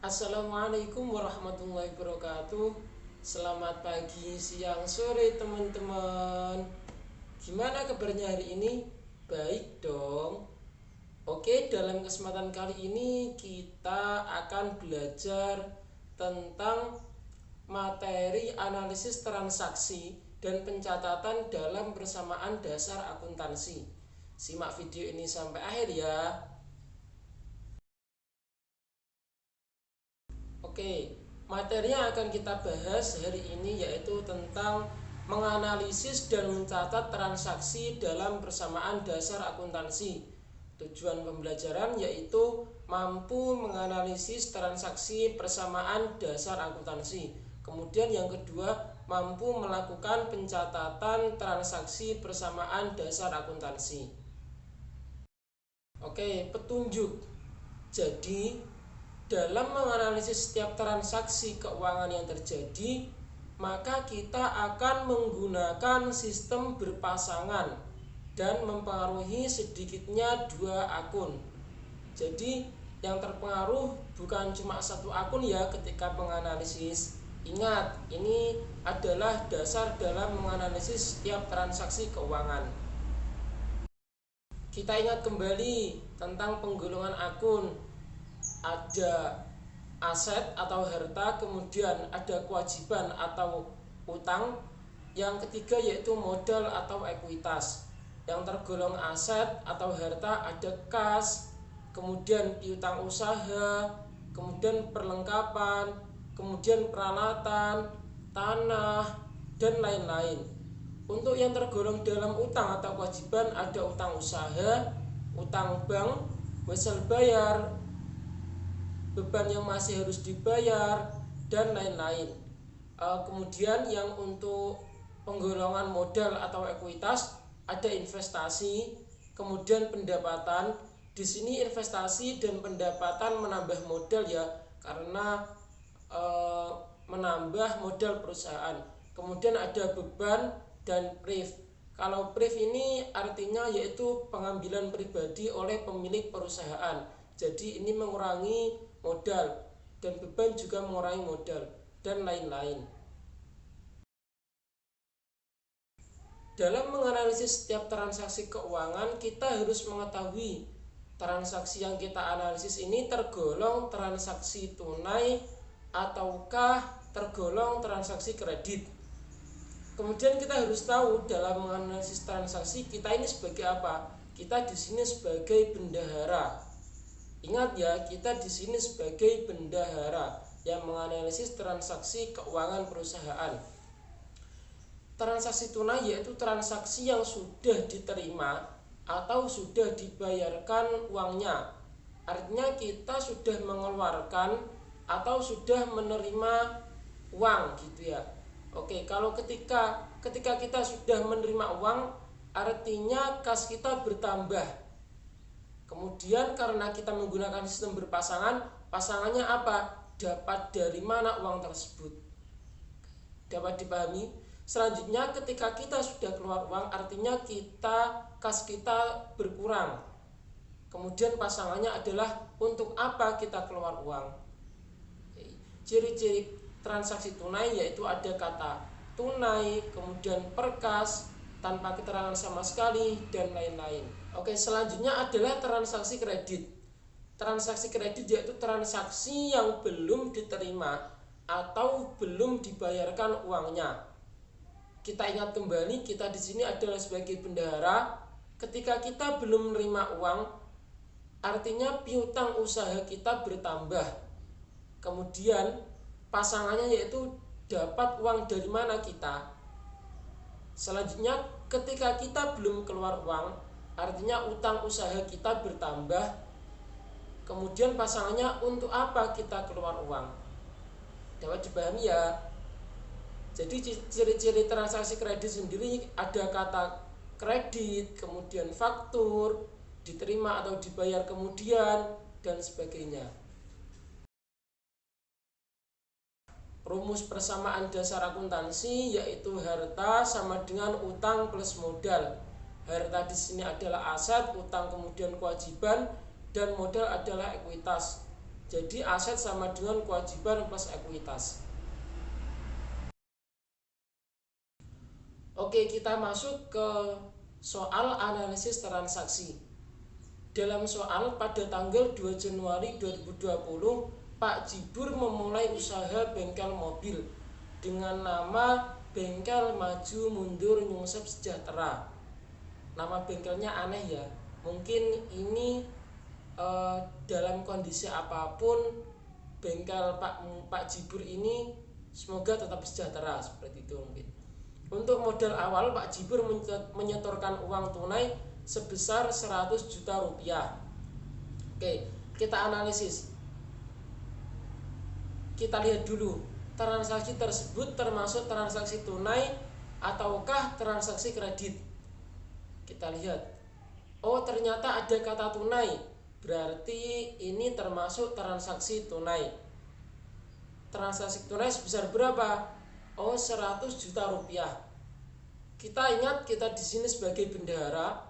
Assalamualaikum warahmatullahi wabarakatuh. Selamat pagi, siang, sore teman-teman. Gimana kabarnya hari ini? Baik dong. Oke, dalam kesempatan kali ini kita akan belajar tentang materi analisis transaksi dan pencatatan dalam persamaan dasar akuntansi. Simak video ini sampai akhir ya. Oke, materi yang akan kita bahas hari ini yaitu tentang menganalisis dan mencatat transaksi dalam persamaan dasar akuntansi. Tujuan pembelajaran yaitu mampu menganalisis transaksi persamaan dasar akuntansi. Kemudian yang kedua, mampu melakukan pencatatan transaksi persamaan dasar akuntansi. Oke, petunjuk. Jadi, dalam menganalisis setiap transaksi keuangan yang terjadi, maka kita akan menggunakan sistem berpasangan dan mempengaruhi sedikitnya dua akun. Jadi yang terpengaruh bukan cuma satu akun ya ketika menganalisis. Ingat, ini adalah dasar dalam menganalisis setiap transaksi keuangan. Kita ingat kembali tentang penggolongan akun. Ada aset atau harta, kemudian ada kewajiban atau utang. Yang ketiga yaitu modal atau ekuitas. Yang tergolong aset atau harta ada kas, kemudian piutang usaha, kemudian perlengkapan, kemudian peralatan, tanah, dan lain-lain. Untuk yang tergolong dalam utang atau kewajiban ada utang usaha, utang bank, wesel bayar, beban yang masih harus dibayar, dan lain-lain. Kemudian yang untuk penggolongan modal atau ekuitas ada investasi, kemudian pendapatan. Di sini investasi dan pendapatan menambah modal ya, karena menambah modal perusahaan. Kemudian ada beban dan priv. Kalau priv ini artinya yaitu pengambilan pribadi oleh pemilik perusahaan. Jadi ini mengurangi modal, dan beban juga mengurangi modal, dan lain-lain. Dalam menganalisis setiap transaksi keuangan, kita harus mengetahui transaksi yang kita analisis ini tergolong transaksi tunai ataukah tergolong transaksi kredit. Kemudian kita harus tahu dalam menganalisis transaksi kita ini sebagai apa. Kita di sini sebagai bendahara. Ingat ya, kita di sini sebagai bendahara yang menganalisis transaksi keuangan perusahaan. Transaksi tunai yaitu transaksi yang sudah diterima atau sudah dibayarkan uangnya. Artinya kita sudah mengeluarkan atau sudah menerima uang gitu ya. Oke, kalau ketika kita sudah menerima uang, artinya kas kita bertambah. Kemudian karena kita menggunakan sistem berpasangan, pasangannya apa? Dapat dari mana uang tersebut? Dapat dipahami? Selanjutnya ketika kita sudah keluar uang, artinya kas kita berkurang. Kemudian pasangannya adalah untuk apa kita keluar uang? Ciri-ciri transaksi tunai yaitu ada kata tunai, kemudian perkas, tanpa keterangan sama sekali, dan lain-lain. Oke, selanjutnya adalah transaksi kredit. Transaksi kredit yaitu transaksi yang belum diterima atau belum dibayarkan uangnya. Kita ingat kembali, kita di sini adalah sebagai bendahara. Ketika kita belum menerima uang, artinya piutang usaha kita bertambah. Kemudian pasangannya yaitu dapat uang dari mana kita. Selanjutnya ketika kita belum keluar uang, artinya utang usaha kita bertambah. Kemudian pasangannya untuk apa kita keluar uang. Dapat dipahami ya. Jadi ciri-ciri transaksi kredit sendiri ada kata kredit, kemudian faktur, diterima atau dibayar kemudian, dan sebagainya. Rumus persamaan dasar akuntansi yaitu harta sama dengan utang plus modal. Harta di sini adalah aset, utang kemudian kewajiban, dan modal adalah ekuitas. Jadi aset sama dengan kewajiban plus ekuitas. Oke, kita masuk ke soal analisis transaksi. Dalam soal pada tanggal 2 Januari 2020, Pak Jibur memulai usaha bengkel mobil dengan nama Bengkel Maju Mundur Nyungsep Sejahtera. Nama bengkelnya aneh ya. Mungkin ini dalam kondisi apapun bengkel Pak Jibur ini semoga tetap sejahtera, seperti itu mungkin. Untuk modal awal, Pak Jibur menyetorkan uang tunai sebesar 100 juta rupiah. Oke, kita analisis. Kita lihat dulu, transaksi tersebut termasuk transaksi tunai ataukah transaksi kredit. Kita lihat. Oh, ternyata ada kata tunai. Berarti ini termasuk transaksi tunai. Transaksi tunai sebesar berapa? Oh, 100 juta rupiah. Kita ingat kita di sini sebagai bendahara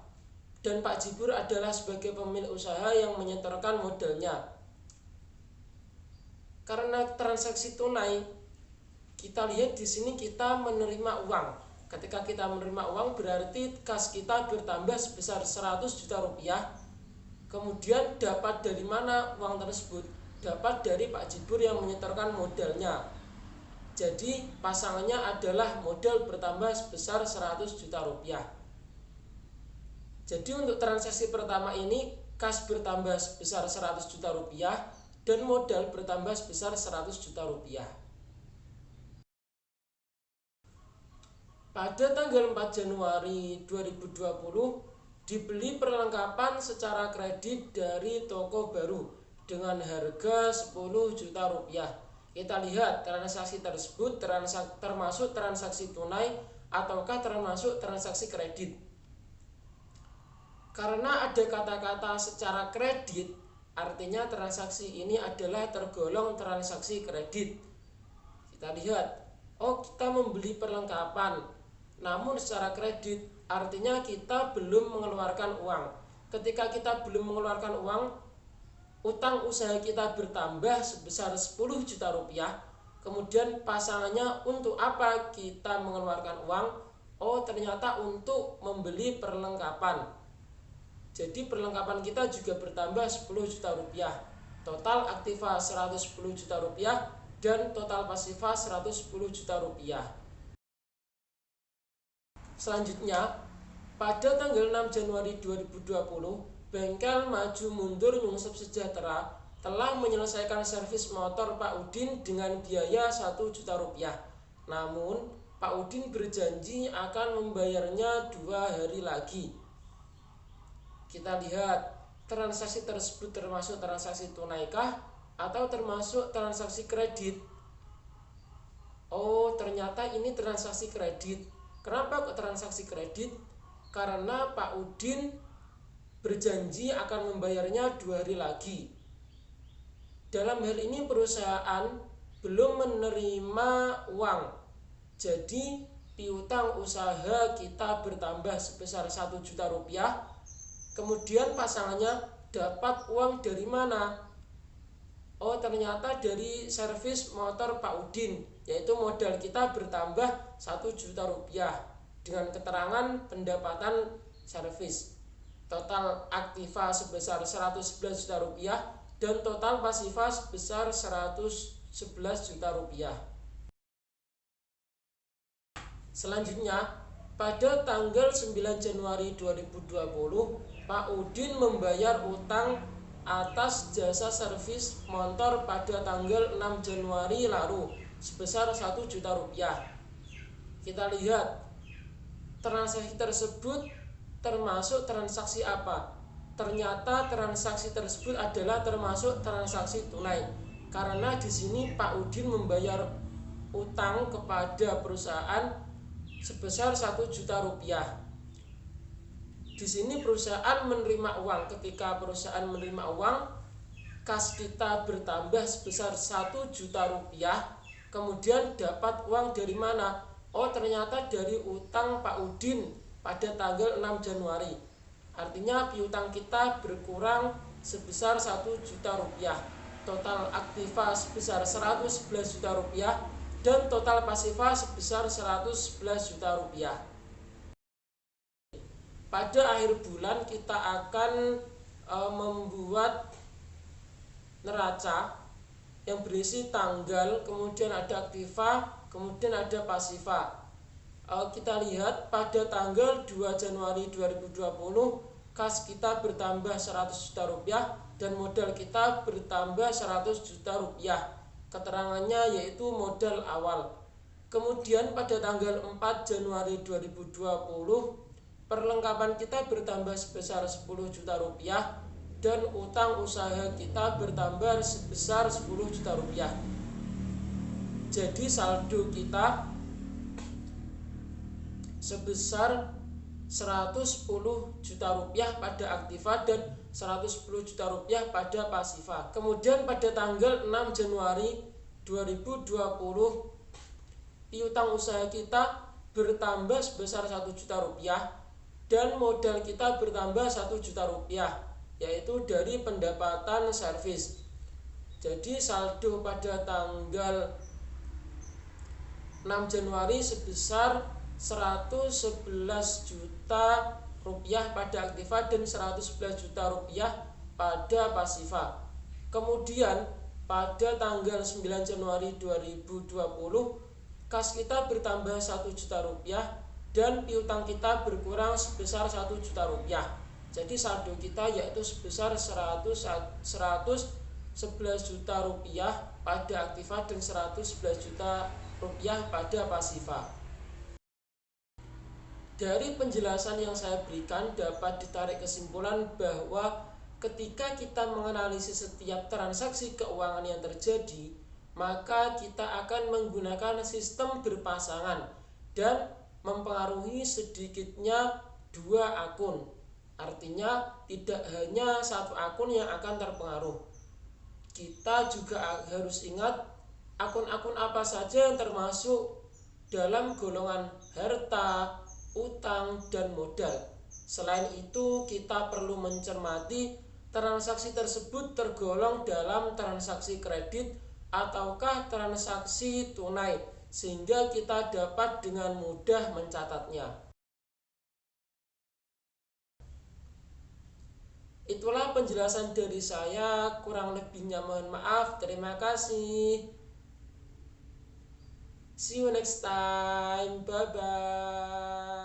dan Pak Jibur adalah sebagai pemilik usaha yang menyetorkan modalnya. Karena transaksi tunai, kita lihat di sini kita menerima uang. Ketika kita menerima uang berarti kas kita bertambah sebesar 100 juta rupiah. Kemudian dapat dari mana uang tersebut? Dapat dari Pak Jibur yang menyetorkan modalnya. Jadi pasangannya adalah modal bertambah sebesar 100 juta rupiah. Jadi untuk transaksi pertama ini kas bertambah sebesar 100 juta rupiah dan modal bertambah sebesar 100 juta rupiah. Pada tanggal 4 Januari 2020 dibeli perlengkapan secara kredit dari toko baru dengan harga 10 juta rupiah. Kita lihat transaksi tersebut termasuk transaksi tunai ataukah termasuk transaksi kredit. Karena ada kata-kata secara kredit, artinya transaksi ini adalah tergolong transaksi kredit. Kita lihat, oh kita membeli perlengkapan, namun secara kredit, artinya kita belum mengeluarkan uang. Ketika kita belum mengeluarkan uang, utang usaha kita bertambah sebesar 10 juta rupiah. Kemudian pasangannya untuk apa kita mengeluarkan uang? Oh ternyata untuk membeli perlengkapan. Jadi perlengkapan kita juga bertambah 10 juta rupiah. Total aktiva 110 juta rupiah dan total pasifa 110 juta rupiah. Selanjutnya, pada tanggal 6 Januari 2020, Bengkel Maju Mundur Nyungsep Sejahtera telah menyelesaikan servis motor Pak Udin dengan biaya 1 juta rupiah. Namun, Pak Udin berjanji akan membayarnya 2 hari lagi. Kita lihat, transaksi tersebut termasuk transaksi tunaikah atau termasuk transaksi kredit? Oh, ternyata ini transaksi kredit. Kenapa kok transaksi kredit? Karena Pak Udin berjanji akan membayarnya 2 hari lagi. Dalam hal ini perusahaan belum menerima uang. Jadi piutang usaha kita bertambah sebesar 1 juta rupiah. Kemudian pasangannya dapat uang dari mana? Oh ternyata dari servis motor Pak Udin, yaitu modal kita bertambah 1 juta rupiah dengan keterangan pendapatan servis. Total aktiva sebesar 111 juta rupiah dan total pasifa sebesar 111 juta rupiah. Selanjutnya, pada tanggal 9 Januari 2020, Pak Udin membayar utang atas jasa servis motor pada tanggal 6 Januari lalu sebesar 1 juta rupiah. Kita lihat transaksi tersebut termasuk transaksi apa? Ternyata transaksi tersebut adalah termasuk transaksi tunai. Karena di sini Pak Udin membayar utang kepada perusahaan sebesar 1 juta rupiah. Di sini perusahaan menerima uang. Ketika perusahaan menerima uang, kas kita bertambah sebesar 1 juta rupiah. Kemudian dapat uang dari mana? Oh ternyata dari utang Pak Udin pada tanggal 6 Januari. Artinya piutang kita berkurang sebesar 1 juta rupiah. total aktiva sebesar 111 juta rupiah dan total pasiva sebesar 111 juta rupiah. Pada akhir bulan kita akan membuat neraca yang berisi tanggal, kemudian ada aktiva, kemudian ada pasiva. Kita lihat pada tanggal 2 Januari 2020 kas kita bertambah 100 juta rupiah dan modal kita bertambah 100 juta rupiah. Keterangannya yaitu modal awal. Kemudian pada tanggal 4 Januari 2020 perlengkapan kita bertambah sebesar 10 juta rupiah dan utang usaha kita bertambah sebesar 10 juta rupiah. Jadi saldo kita sebesar 110 juta rupiah pada aktiva dan 110 juta rupiah pada pasiva. Kemudian pada tanggal 6 Januari 2020 piutang usaha kita bertambah sebesar 1 juta rupiah dan modal kita bertambah 1 juta rupiah, yaitu dari pendapatan servis. Jadi saldo pada tanggal 6 Januari sebesar 111 juta rupiah pada aktiva dan 111 juta rupiah pada pasiva. Kemudian pada tanggal 9 Januari 2020 kas kita bertambah 1 juta rupiah dan piutang kita berkurang sebesar 1 juta rupiah. Jadi saldo kita yaitu sebesar 111 juta rupiah pada aktiva dan 111 juta rupiah pada pasiva. Dari penjelasan yang saya berikan dapat ditarik kesimpulan bahwa ketika kita menganalisis setiap transaksi keuangan yang terjadi, maka kita akan menggunakan sistem berpasangan dan mempengaruhi sedikitnya dua akun. Artinya tidak hanya satu akun yang akan terpengaruh. Kita juga harus ingat akun-akun apa saja yang termasuk dalam golongan harta, utang, dan modal. Selain itu, kita perlu mencermati transaksi tersebut tergolong dalam transaksi kredit ataukah transaksi tunai, sehingga kita dapat dengan mudah mencatatnya. Itulah penjelasan dari saya, kurang lebihnya mohon maaf. Terima kasih. See you next time. Bye bye.